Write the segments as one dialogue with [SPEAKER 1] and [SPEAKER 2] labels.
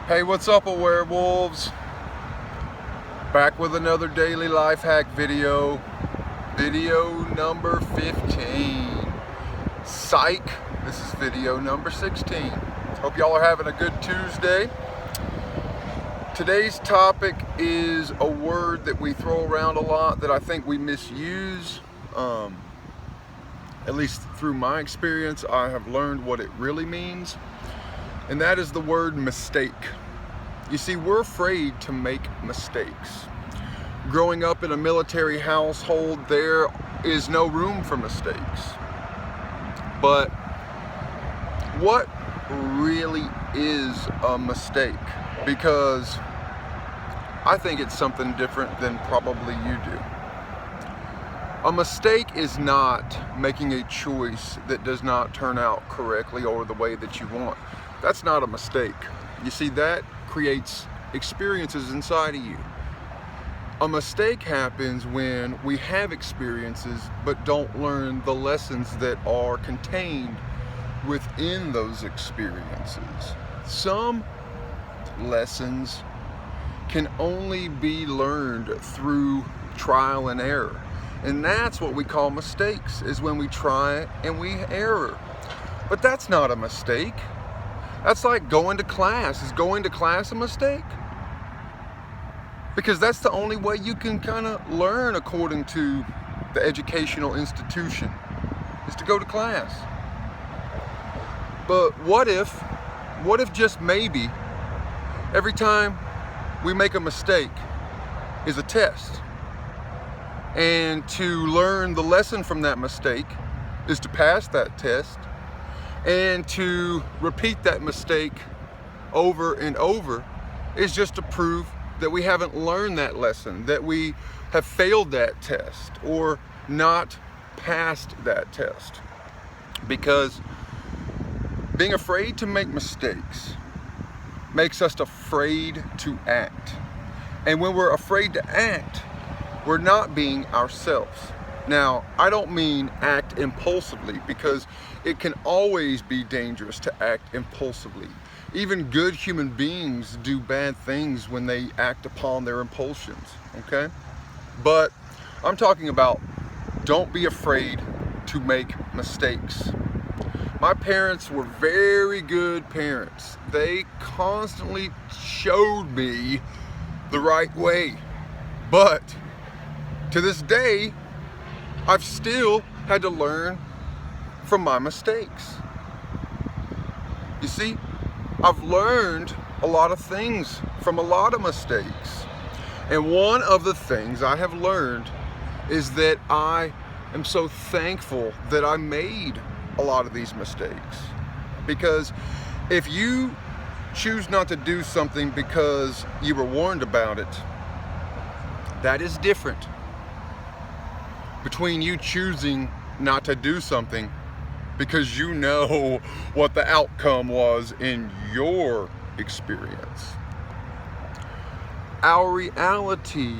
[SPEAKER 1] Hey, what's up, werewolves? Back with another daily life hack video. Video number 15. Psych. This is video number 16. Hope y'all are having a good Tuesday. Today's topic is a word that we throw around a lot that I think we misuse. At least through my experience, I have learned what it really means. And that is the word mistake. You see, we're afraid to make mistakes. Growing up in a military household, there is no room for mistakes. But what really is a mistake? Because I think it's something different than probably you do. A mistake is not making a choice that does not turn out correctly or the way that you want. That's not a mistake. You see, that creates experiences inside of you. A mistake happens when we have experiences but don't learn the lessons that are contained within those experiences. Some lessons can only be learned through trial and error. And that's what we call mistakes, is when we try and we error. But that's not a mistake. That's like going to class. Is going to class a mistake? Because that's the only way you can kind of learn according to the educational institution, is to go to class. But what if just maybe every time we make a mistake is a test? And to learn the lesson from that mistake is to pass that test, and to repeat that mistake over and over is just to prove that we haven't learned that lesson, that we have failed that test or not passed that test. Because being afraid to make mistakes makes us afraid to act. And when we're afraid to act, we're not being ourselves. Now, I don't mean act impulsively, because it can always be dangerous to act impulsively. Even good human beings do bad things when they act upon their impulsions, okay? But I'm talking about, don't be afraid to make mistakes. My parents were very good parents. They constantly showed me the right way. But to this day, I've still had to learn from my mistakes. You see, I've learned a lot of things from a lot of mistakes. And one of the things I have learned is that I am so thankful that I made a lot of these mistakes. Because if you choose not to do something because you were warned about it, that is different between you choosing not to do something because you know what the outcome was in your experience. Our reality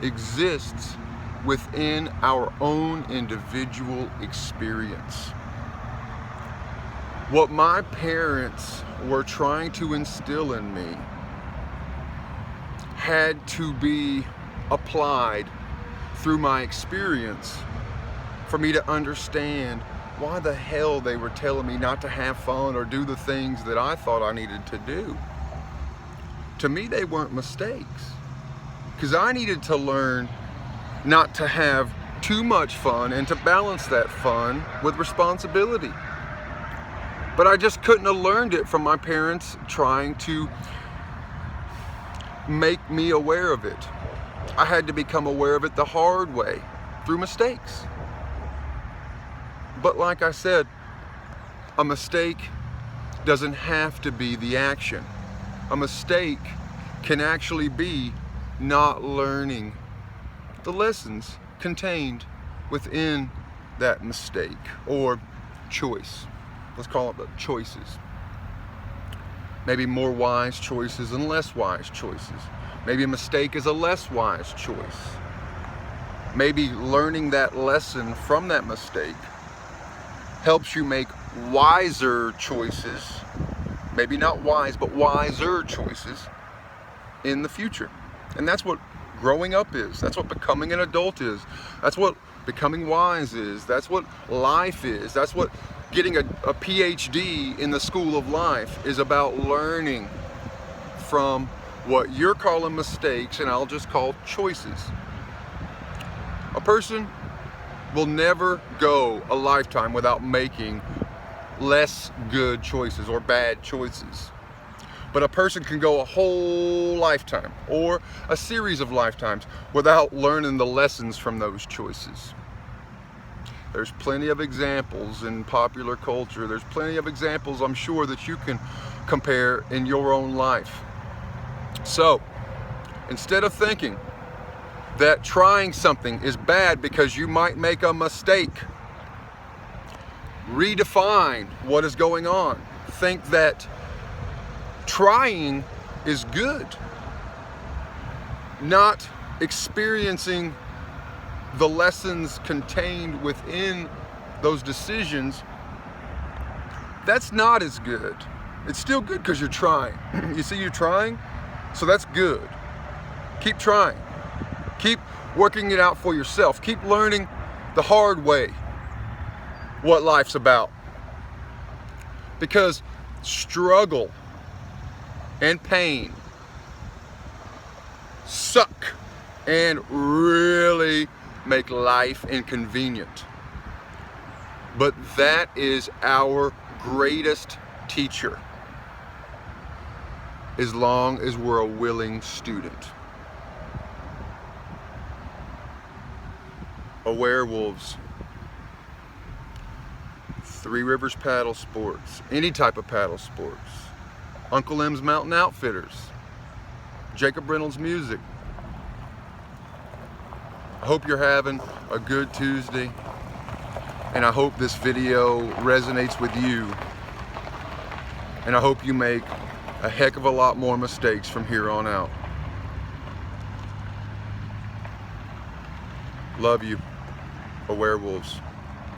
[SPEAKER 1] exists within our own individual experience. What my parents were trying to instill in me had to be applied through my experience for me to understand why the hell they were telling me not to have fun or do the things that I thought I needed to do. To me, they weren't mistakes, because I needed to learn not to have too much fun and to balance that fun with responsibility. But I just couldn't have learned it from my parents trying to make me aware of it. I had to become aware of it the hard way, through mistakes. But like I said, a mistake doesn't have to be the action. A mistake can actually be not learning the lessons contained within that mistake or choice. Let's call it the choices. Maybe more wise choices and less wise choices. Maybe a mistake is a less wise choice. Maybe learning that lesson from that mistake helps you make wiser choices maybe not wise, but wiser choices in the future. And that's what growing up is. That's what becoming an adult is. That's what becoming wise is. That's what life is. That's what getting a PhD in the school of life is about, learning from what you're calling mistakes and I'll just call choices. A person will never go a lifetime without making less good choices or bad choices. But a person can go a whole lifetime or a series of lifetimes without learning the lessons from those choices. There's plenty of examples in popular culture. There's plenty of examples, I'm sure, that you can compare in your own life. So, instead of thinking that trying something is bad because you might make a mistake, redefine what is going on. Think that trying is good. Not experiencing the lessons contained within those decisions, that's not as good. It's still good because you're trying. You see, you're trying, so that's good. Keep trying. Keep working it out for yourself. Keep learning the hard way what life's about. Because struggle and pain suck and really make life inconvenient. But that is our greatest teacher, as long as we're a willing student. Awarewolves, Three Rivers Paddle Sports, any type of paddle sports, Uncle M's Mountain Outfitters, Jacob Reynolds Music. I hope you're having a good Tuesday, and I hope this video resonates with you, and I hope you make a heck of a lot more mistakes from here on out. Love you. Awarewolves.